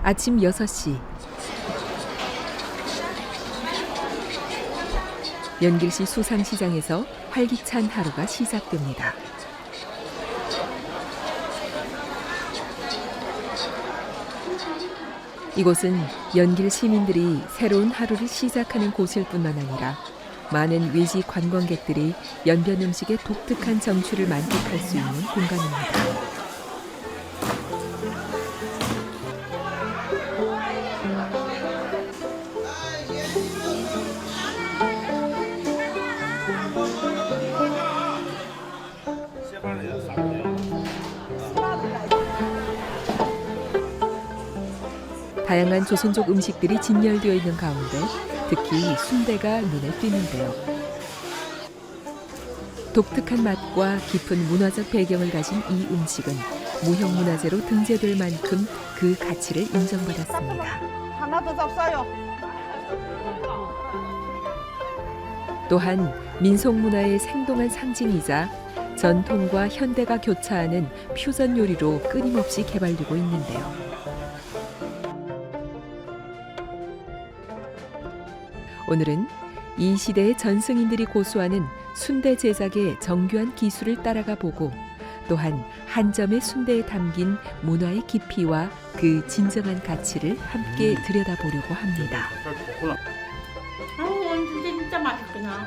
아침 6시. 연길시 수상시장에서 활기찬 하루가 시작됩니다. 이곳은 연길 시민들이 새로운 하루를 시작하는 곳일 뿐만 아니라 많은 외지 관광객들이 연변 음식의 독특한 정취를 만끽할 수 있는 공간입니다. 다양한 조선족 음식들이 진열되어 있는 가운데 특히 순대가 눈에 띄는데요. 독특한 맛과 깊은 문화적 배경을 가진 이 음식은 무형문화재로 등재될 만큼 그 가치를 인정받았습니다. 하나 더 잡사요. 또한 민속문화의 생동한 상징이자 전통과 현대가 교차하는 퓨전 요리로 끊임없이 개발되고 있는데요. 오늘은 이 시대의 전승인들이 고수하는 순대 제작의 정교한 기술을 따라가 보고 또한 한 점의 순대에 담긴 문화의 깊이와 그 진정한 가치를 함께 들여다보려고 합니다. 순대 진짜 맛있구나.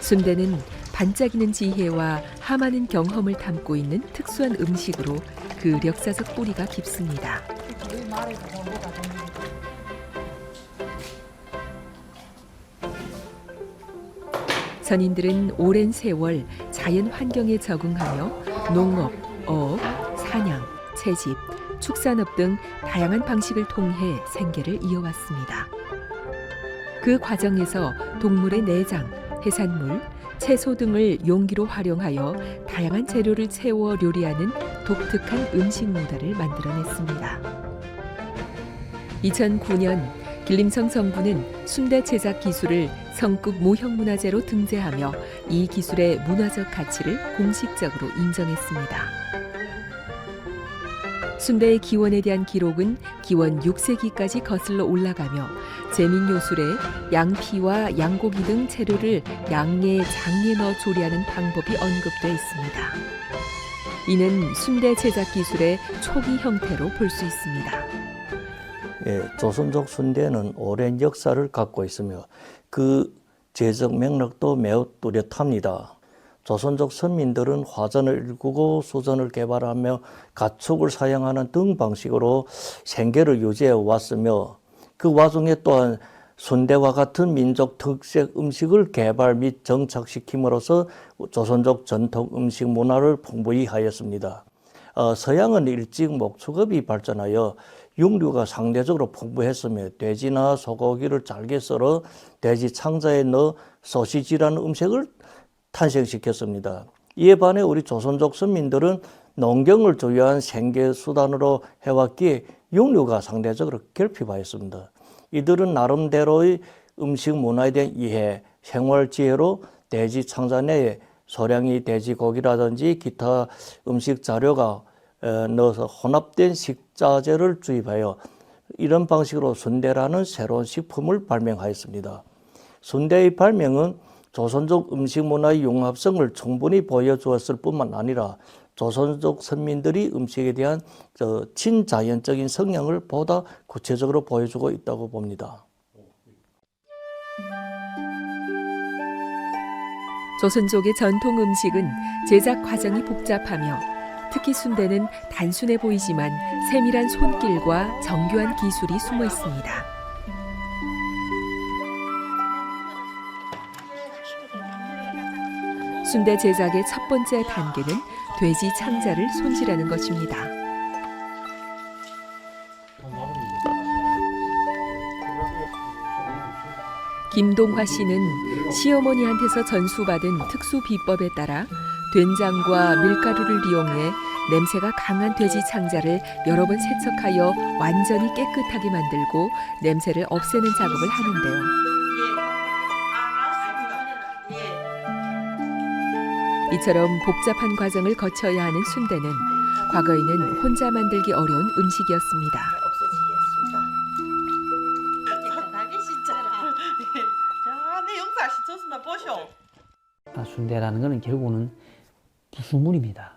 순대는 반짝이는 지혜와 함하는 경험을 담고 있는 특수한 음식으로 그 역사적 뿌리가 깊습니다. 선인들은 오랜 세월 자연 환경에 적응하며 농업, 어업, 사냥, 채집, 축산업 등 다양한 방식을 통해 생계를 이어왔습니다. 그 과정에서 동물의 내장, 해산물, 채소 등을 용기로 활용하여 다양한 재료를 채워 요리하는 독특한 음식 문화를 만들어냈습니다. 2009년 길림성 정부는 순대 제작 기술을 성급 무형문화재로 등재하며 이 기술의 문화적 가치를 공식적으로 인정했습니다. 순대의 기원에 대한 기록은 기원 6세기까지 거슬러 올라가며 제민요술에 양피와 양고기 등 재료를 양의 장에 넣어 조리하는 방법이 언급되어 있습니다. 이는 순대 제작 기술의 초기 형태로 볼 수 있습니다. 조선족 순대는 오랜 역사를 갖고 있으며 그 제작 맥락도 매우 뚜렷합니다. 조선족 선민들은 화전을 일구고 수전을 개발하며 가축을 사용하는 등 방식으로 생계를 유지해 왔으며 그 와중에 또한 순대와 같은 민족 특색 음식을 개발 및 정착시킴으로써 조선족 전통 음식 문화를 풍부히 하였습니다. 서양은 일찍 목축업이 발전하여 육류가 상대적으로 풍부했으며 돼지나 소고기를 잘게 썰어 돼지 창자에 넣어 소시지라는 음식을 탄생시켰습니다. 이에 반해 우리 조선족 선민들은 농경을 주요한 생계 수단으로 해왔기에 육류가 상대적으로 결핍하였습니다. 이들은 나름대로의 음식 문화에 대한 이해, 생활 지혜로 돼지 창자 내에 소량의 돼지고기라든지 기타 음식 자료가 넣어서 혼합된 식자재를 주입하여 이런 방식으로 순대라는 새로운 식품을 발명하였습니다. 순대의 발명은 조선족 음식 문화의 융합성을 충분히 보여주었을 뿐만 아니라 조선족 선민들이 음식에 대한 친자연적인 성향을 보다 구체적으로 보여주고 있다고 봅니다. 조선족의 전통 음식은 제작 과정이 복잡하며 특히 순대는 단순해 보이지만 세밀한 손길과 정교한 기술이 숨어 있습니다. 순대 제작의 첫 번째 단계는 돼지 창자를 손질하는 것입니다. 김동화 씨는 시어머니한테서 전수받은 특수 비법에 따라 된장과 밀가루를 이용해 냄새가 강한 돼지 창자를 여러 번 세척하여 완전히 깨끗하게 만들고 냄새를 없애는 작업을 하는데요. 이처럼 복잡한 과정을 거쳐야 하는 순대는 과거에는 혼자 만들기 어려운 음식이었습니다. 깨끗하게 진짜라. 야, 내 영상 시켰습니다. 보쇼. 순대라는 거는 결국은 부수물입니다.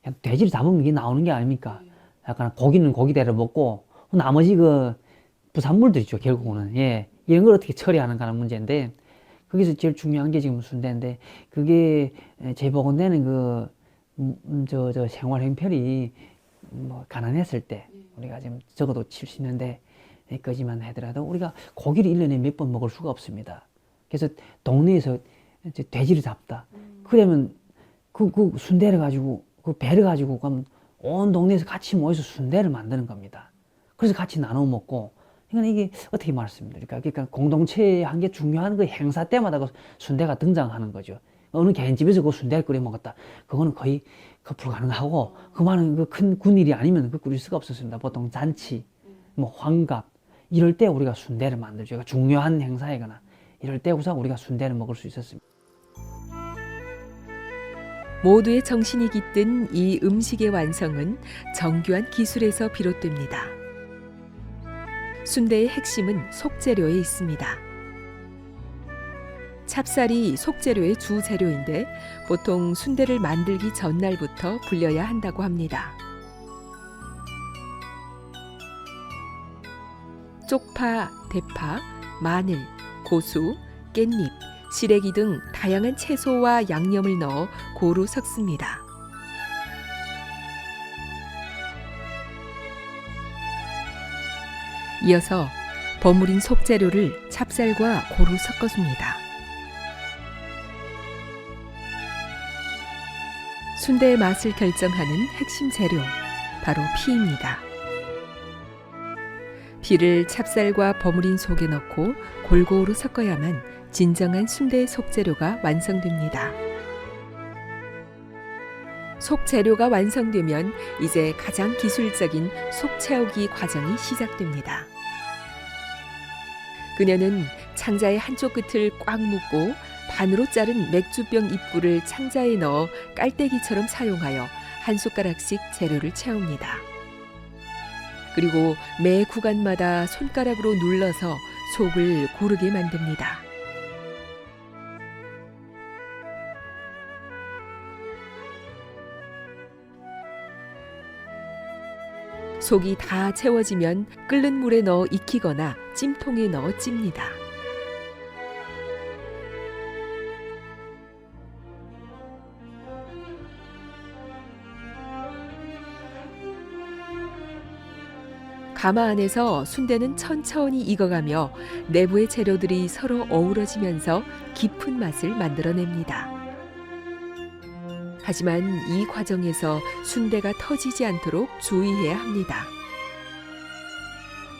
그냥 돼지를 잡으면 이게 나오는 게 아닙니까? 약간 고기는 고기대로 먹고 나머지 그 부산물들이죠. 결국은 예, 이런 걸 어떻게 처리하는가 하는 문제인데 거기서 제일 중요한 게 지금 순대인데 그게 제 보건대는 저 생활 형편이 뭐 가난했을 때 우리가 지금 적어도 70년대까지만 하더라도 우리가 고기를 1년에 몇 번 먹을 수가 없습니다. 그래서 동네에서 이제 돼지를 잡다. 그러면 그 순대를 가지고 그 배를 가지고 가면 온 동네에서 같이 모여서 순대를 만드는 겁니다. 그래서 같이 나눠 먹고 그러니까 이게 어떻게 말씀드릴까? 그러니까 공동체에 한 게 중요한 그 행사 때마다 그 순대가 등장하는 거죠. 어느 개인집에서 그 순대를 끓여 먹었다. 그거는 거의 불가능하고 그만한 그 큰 군일이 아니면 그 끓일 수가 없었습니다. 보통 잔치, 뭐 환갑 이럴 때 우리가 순대를 만들죠. 그러니까 중요한 행사이거나 이럴 때 우선 우리가 순대를 먹을 수 있었습니다. 모두의 정신이 깃든 이 음식의 완성은 정교한 기술에서 비롯됩니다. 순대의 핵심은 속재료에 있습니다. 찹쌀이 속재료의 주 재료인데 보통 순대를 만들기 전날부터 불려야 한다고 합니다. 쪽파, 대파, 마늘, 고수, 깻잎, 시래기 등 다양한 채소와 양념을 넣어 고루 섞습니다. 이어서 버무린 속재료를 찹쌀과 고루 섞어줍니다. 순대의 맛을 결정하는 핵심 재료, 바로 피입니다. 피를 찹쌀과 버무린 속에 넣고 골고루 섞어야만 진정한 순대의 속재료가 완성됩니다. 속재료가 완성되면 이제 가장 기술적인 속 채우기 과정이 시작됩니다. 그녀는 창자의 한쪽 끝을 꽉 묶고 반으로 자른 맥주병 입구를 창자에 넣어 깔때기처럼 사용하여 한 숟가락씩 재료를 채웁니다. 그리고 매 구간마다 손가락으로 눌러서 속을 고르게 만듭니다. 속이 다 채워지면 끓는 물에 넣어 익히거나 찜통에 넣어 찝니다. 가마 안에서 순대는 천천히 익어가며 내부의 재료들이 서로 어우러지면서 깊은 맛을 만들어냅니다. 하지만 이 과정에서 순대가 터지지 않도록 주의해야 합니다.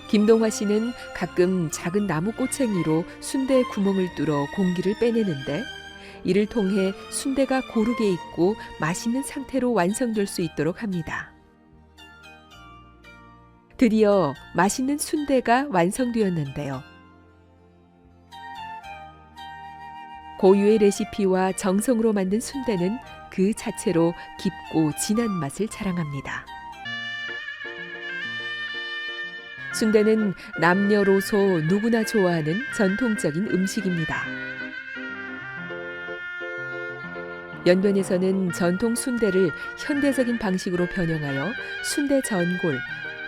김동화 씨는 가끔 작은 나무 꼬챙이로 순대의 구멍을 뚫어 공기를 빼내는데 이를 통해 순대가 고르게 익고 맛있는 상태로 완성될 수 있도록 합니다. 드디어 맛있는 순대가 완성되었는데요. 고유의 레시피와 정성으로 만든 순대는 그 자체로 깊고 진한 맛을 자랑합니다. 순대는 남녀노소 누구나 좋아하는 전통적인 음식입니다. 연변에서는 전통 순대를 현대적인 방식으로 변형하여 순대 전골,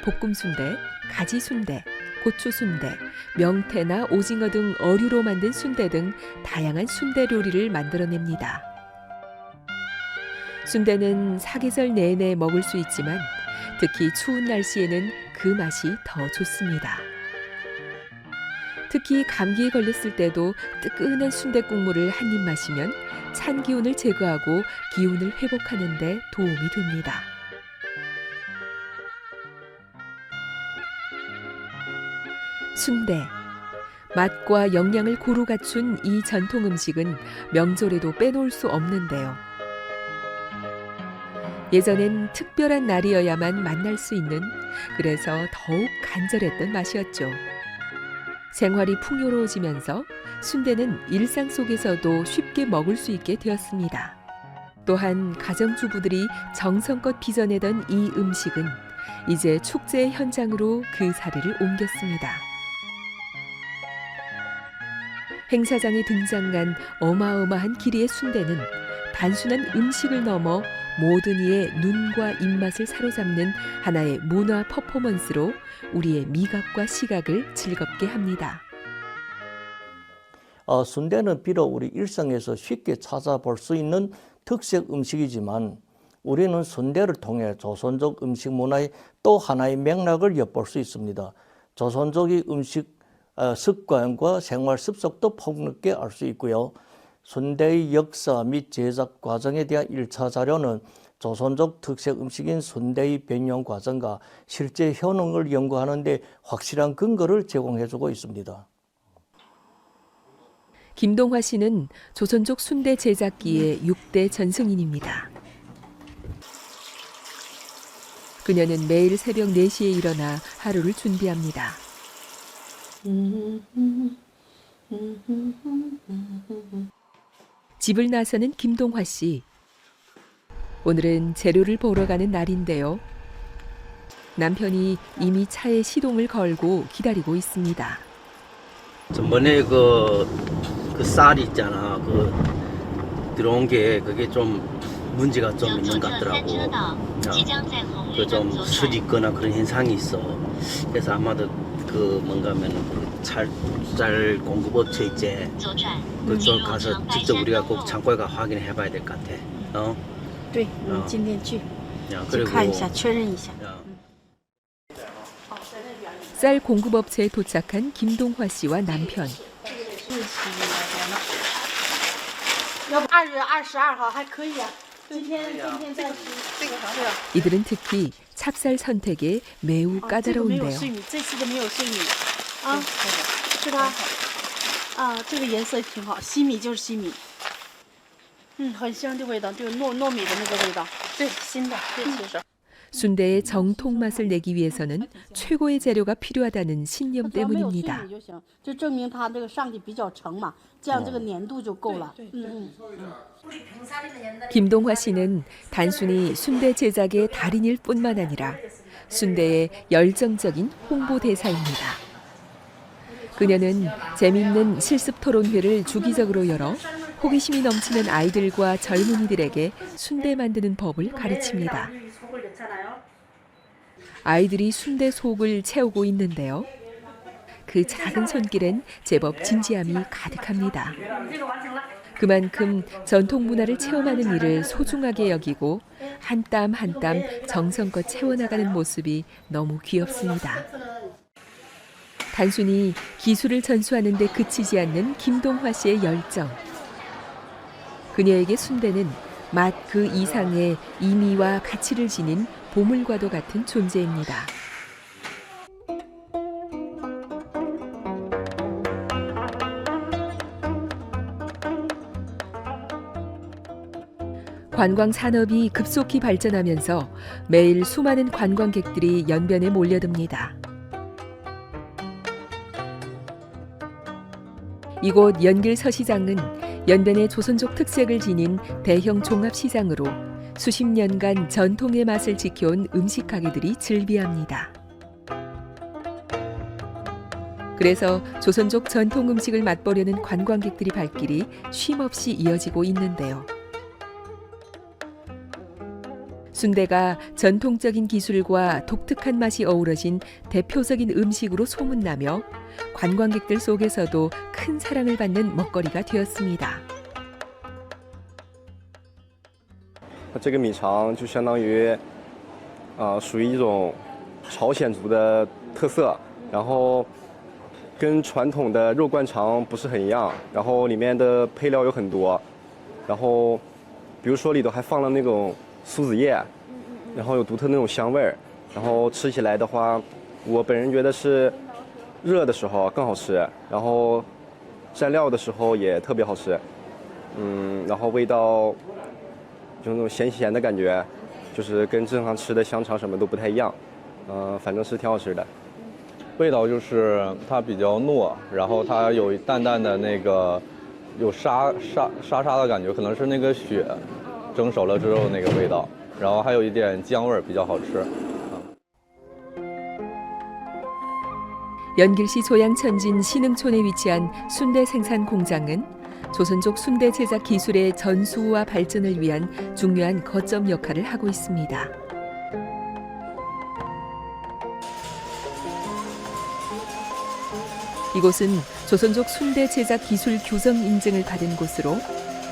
볶음순대, 가지순대, 고추순대, 명태나 오징어 등 어류로 만든 순대 등 다양한 순대 요리를 만들어냅니다. 순대는 사계절 내내 먹을 수 있지만 특히 추운 날씨에는 그 맛이 더 좋습니다. 특히 감기에 걸렸을 때도 뜨끈한 순대 국물을 한 입 마시면 찬 기운을 제거하고 기운을 회복하는 데 도움이 됩니다. 순대. 맛과 영양을 고루 갖춘 이 전통 음식은 명절에도 빼놓을 수 없는데요. 예전엔 특별한 날이어야만 만날 수 있는, 그래서 더욱 간절했던 맛이었죠. 생활이 풍요로워지면서 순대는 일상 속에서도 쉽게 먹을 수 있게 되었습니다. 또한 가정주부들이 정성껏 빚어내던 이 음식은 이제 축제의 현장으로 그 자리를 옮겼습니다. 행사장에 등장한 어마어마한 길이의 순대는 단순한 음식을 넘어 모든 이의 눈과 입맛을 사로잡는 하나의 문화 퍼포먼스로 우리의 미각과 시각을 즐겁게 합니다. 순대는 비록 우리 일상에서 쉽게 찾아볼 수 있는 특색 음식이지만 우리는 순대를 통해 조선족 음식 문화의 또 하나의 맥락을 엿볼 수 있습니다. 조선족의 음식 습관과 생활 습속도 폭넓게 알 수 있고요. 순대의 역사 및 제작 과정에 대한 1차 자료는 조선족 특색 음식인 순대의 변형 과정과 실제 효능을 연구하는 데 확실한 근거를 제공해주고 있습니다. 김동화 씨는 조선족 순대 제작기의 6대 전승인입니다. 그녀는 매일 새벽 4시에 일어나 하루를 준비합니다. 집을 나서는 김동화 씨. 오늘은 재료를 보러 가는 날인데요. 남편이 이미 차에 시동을 걸고 기다리고 있습니다. 전번에 그 쌀 있잖아. 들어온 게 그게 좀 문제가 좀 있는 것 같더라고. 그 좀 스리거나 그런 현상이 있어. 그래서 아마도 쌀 공급업체 있지. 그쪽 가서 직접 우리가 꼭 창고에 가 확인해 봐야 될 것 같아. 对，今天去 그리고 看一下，确认一下。 쌀 공급업체에 도착한 김동화 씨와 남편. 要不2月22号还可以啊。今天再吃这个是。 이들은 특히 찹쌀 선택에 매우 这个没有 까다로운데요. 碎米，这次的没有碎米啊，是吧？啊，这个颜色挺好，西米就是西米。很香的味道，就是糯米的那个味道。对，新的，对，其实。 순대의 정통 맛을 내기 위해서는 최고의 재료가 필요하다는 신념 只要没有碎 때문입니다. 米就行，就证明它这个上的比较成嘛，这样这个粘度就够了。김동화 씨는 단순히 순대 제작의 달인일 뿐만 아니라 순대의 열정적인 홍보 대사입니다. 그녀는 재미있는 실습 토론회를 주기적으로 열어 호기심이 넘치는 아이들과 젊은이들에게 순대 만드는 법을 가르칩니다. 아이들이 순대 속을 채우고 있는데요. 그 작은 손길엔 제법 진지함이 가득합니다. 그만큼 전통 문화를 체험하는 일을 소중하게 여기고 한 땀 한 땀 정성껏 채워나가는 모습이 너무 귀엽습니다. 단순히 기술을 전수하는 데 그치지 않는 김동화 씨의 열정. 그녀에게 순대는 맛 그 이상의 의미와 가치를 지닌 보물과도 같은 존재입니다. 관광 산업이 급속히 발전하면서 매일 수많은 관광객들이 연변에 몰려듭니다. 이곳 연길 서시장은 연변의 조선족 특색을 지닌 대형 종합시장으로 수십 년간 전통의 맛을 지켜온 음식 가게들이 즐비합니다. 그래서 조선족 전통 음식을 맛보려는 관광객들이 발길이 쉼없이 이어지고 있는데요. 순대가 전통적인 기술과 독특한 맛이 어우러진 대표적인 음식으로 소문나며 관광객들 속에서도 큰 사랑을 받는 먹거리가 되었습니다. 这个米肠就相当于，属于一种朝鲜族的特色，然后跟传统的肉灌肠不是很一样，然后里面的配料有很多，然后比如说里头还放了那种苏子叶，然后有独特那种香味儿，然后吃起来的话，我本人觉得是热的时候更好吃，然后蘸料的时候也特别好吃，然后味道。 就那种咸咸的感觉，就是跟正常吃的香肠什么都不太一样，反正是挺好吃的。味道就是它比较糯，然后它有淡淡的那个有沙的感觉，可能是那个血蒸熟了之后那个味道，然后还有一点姜味儿，比较好吃。 연길시 조양천진 신흥촌에 위치한 순대 생산 공장은 조선족 순대 제작 기술의 전수와 발전을 위한 중요한 거점 역할을 하고 있습니다. 이곳은 조선족 순대 제작 기술 교정 인증을 받은 곳으로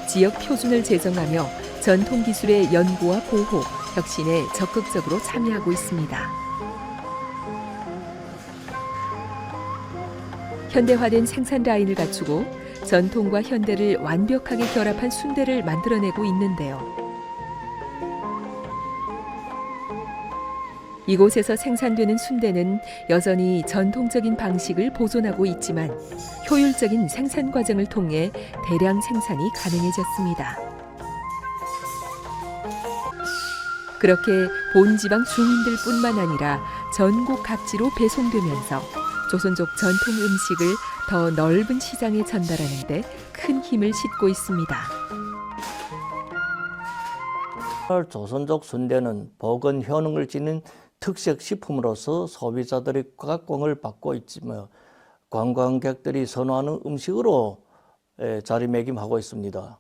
지역 표준을 제정하며 전통 기술의 연구와 보호, 혁신에 적극적으로 참여하고 있습니다. 현대화된 생산 라인을 갖추고 전통과 현대를 완벽하게 결합한 순대를 만들어내고 있는데요. 이곳에서 생산되는 순대는 여전히 전통적인 방식을 보존하고 있지만 효율적인 생산 과정을 통해 대량 생산이 가능해졌습니다. 그렇게 본지방 주민들뿐만 아니라 전국 각지로 배송되면서 조선족 전통 음식을 더 넓은 시장에 전달하는 데 큰 힘을 싣고 있습니다. 조선족 순대는 보건 효능을 지닌 특색 식품으로서 소비자들의 각광을 받고 있으며 관광객들이 선호하는 음식으로 자리매김하고 있습니다.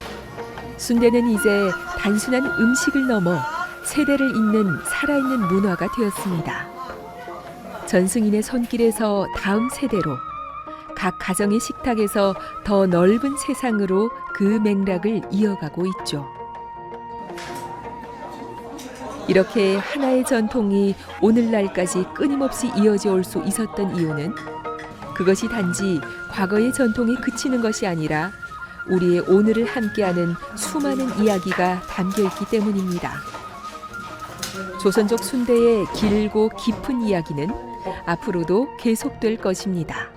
순대는 이제 단순한 음식을 넘어 세대를 잇는 살아있는 문화가 되었습니다. 전승인의 손길에서 다음 세대로, 각 가정의 식탁에서 더 넓은 세상으로 그 맥락을 이어가고 있죠. 이렇게 하나의 전통이 오늘날까지 끊임없이 이어져 올 수 있었던 이유는 그것이 단지 과거의 전통에 그치는 것이 아니라 우리의 오늘을 함께하는 수많은 이야기가 담겨있기 때문입니다. 조선족 순대의 길고 깊은 이야기는 앞으로도 계속될 것입니다.